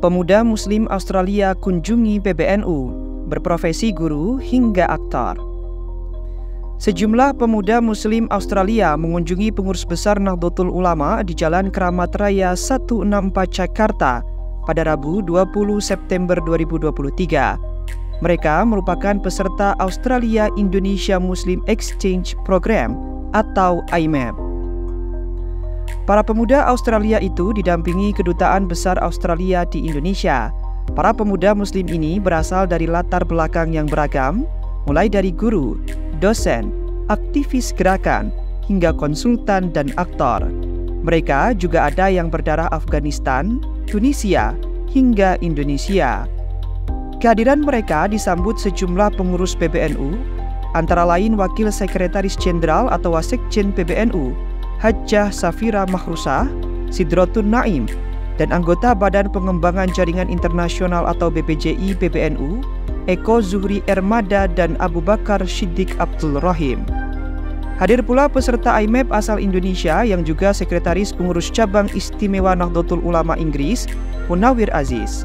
Pemuda Muslim Australia kunjungi PBNU, berprofesi guru hingga aktor. Sejumlah pemuda Muslim Australia mengunjungi pengurus besar Nahdlatul Ulama di Jalan Keramat Raya 164 Jakarta pada Rabu 20 September 2023. Mereka merupakan peserta Australia Indonesia Muslim Exchange Program atau IMEP. Para pemuda Australia itu didampingi Kedutaan Besar Australia di Indonesia. Para pemuda Muslim ini berasal dari latar belakang yang beragam, mulai dari guru, dosen, aktivis gerakan, hingga konsultan dan aktor. Mereka juga ada yang berdarah Afghanistan, Tunisia, hingga Indonesia. Kehadiran mereka disambut sejumlah pengurus PBNU, antara lain Wakil Sekretaris Jenderal atau Wasekjen PBNU, Hajjah Safira Mahrusah, Sidrotun Naim, dan anggota Badan Pengembangan Jaringan Internasional atau BPJI PBNU, Eko Zuhri Ermada dan Abu Bakar Shiddiq Abdul Rahim. Hadir pula peserta IMEP asal Indonesia yang juga Sekretaris Pengurus Cabang Istimewa Nahdlatul Ulama Inggris, Munawir Aziz.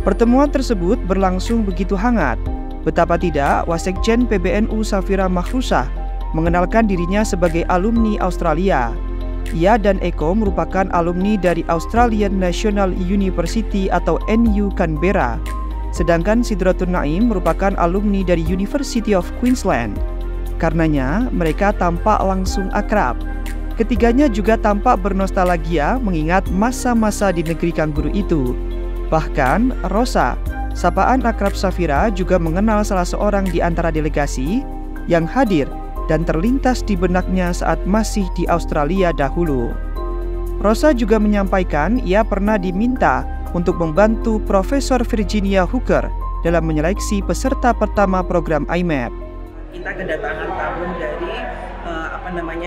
Pertemuan tersebut berlangsung begitu hangat. Betapa tidak, Wasekjen PBNU Safira Mahrusah mengenalkan dirinya sebagai alumni Australia. Ia dan Eko merupakan alumni dari Australian National University atau NU Canberra. Sedangkan Sidrotun Naim merupakan alumni dari University of Queensland. Karenanya, mereka tampak langsung akrab. Ketiganya juga tampak bernostalgia mengingat masa-masa di negeri kanguru itu. Bahkan, Rosa, sapaan akrab Safira, juga mengenal salah seorang di antara delegasi yang hadir dan terlintas di benaknya saat masih di Australia dahulu. Rosa juga menyampaikan ia pernah diminta untuk membantu Profesor Virginia Hooker dalam menyeleksi peserta pertama program IMEP. Kita kedatangan tamu dari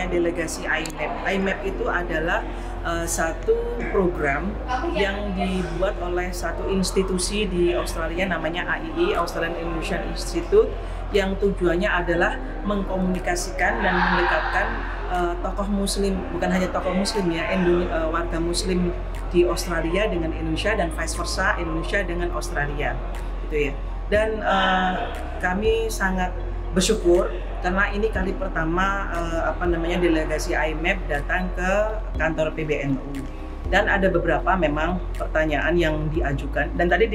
delegasi IMEP. IMEP itu adalah satu program yang dibuat oleh satu institusi di Australia namanya AII, Australian Indonesian Institute, yang tujuannya adalah mengkomunikasikan dan mendekatkan tokoh muslim, bukan hanya tokoh muslim ya, warga muslim di Australia dengan Indonesia dan vice versa, Indonesia dengan Australia gitu ya. Dan kami sangat bersyukur karena ini kali pertama delegasi IMEP datang ke kantor PBNU. Dan ada beberapa memang pertanyaan yang diajukan dan tadi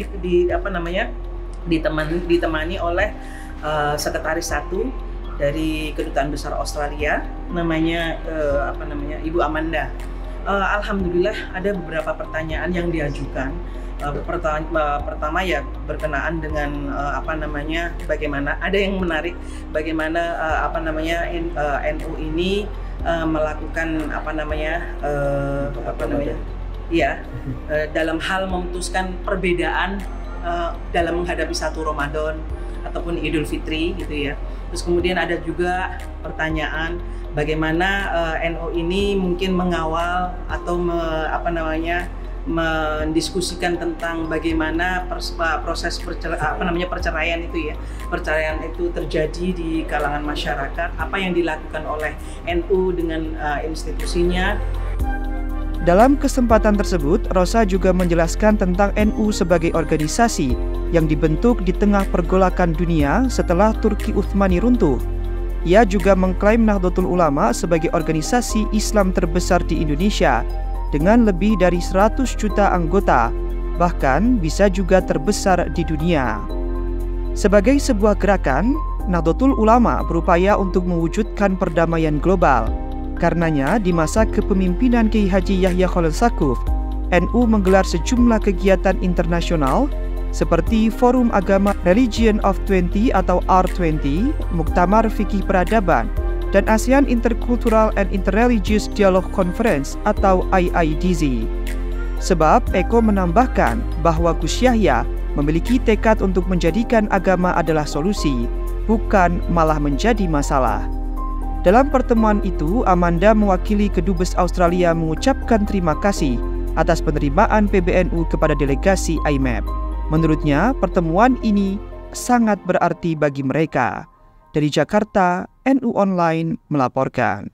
ditemani oleh Sekretaris 1 dari Kedutaan Besar Australia, namanya Ibu Amanda. Alhamdulillah ada beberapa pertanyaan yang diajukan. Pertama ya berkenaan dengan bagaimana, ada yang menarik bagaimana NU ini melakukan dalam hal memutuskan perbedaan dalam menghadapi satu Ramadan ataupun Idul Fitri gitu ya. Terus kemudian ada juga pertanyaan bagaimana NU ini mungkin mengawal atau mendiskusikan tentang bagaimana proses perceraian itu ya. Perceraian itu terjadi di kalangan masyarakat, apa yang dilakukan oleh NU dengan institusinya. Dalam kesempatan tersebut, Rosa juga menjelaskan tentang NU sebagai organisasi yang dibentuk di tengah pergolakan dunia setelah Turki Utsmani runtuh. Ia juga mengklaim Nahdlatul Ulama sebagai organisasi Islam terbesar di Indonesia dengan lebih dari 100 juta anggota, bahkan bisa juga terbesar di dunia. Sebagai sebuah gerakan, Nahdlatul Ulama berupaya untuk mewujudkan perdamaian global. Karenanya, di masa kepemimpinan Kiai Haji Yahya Khalil Stakuf, NU menggelar sejumlah kegiatan internasional seperti Forum Agama Religion of 20 atau R20, Muktamar Fikih Peradaban, dan ASEAN Intercultural and Interreligious Dialogue Conference atau IIDZ. Sebab Eko menambahkan bahwa Gus Yahya memiliki tekad untuk menjadikan agama adalah solusi, bukan malah menjadi masalah. Dalam pertemuan itu, Amanda mewakili Kedubes Australia mengucapkan terima kasih atas penerimaan PBNU kepada delegasi IMEP. Menurutnya, pertemuan ini sangat berarti bagi mereka. Dari Jakarta, NU Online melaporkan.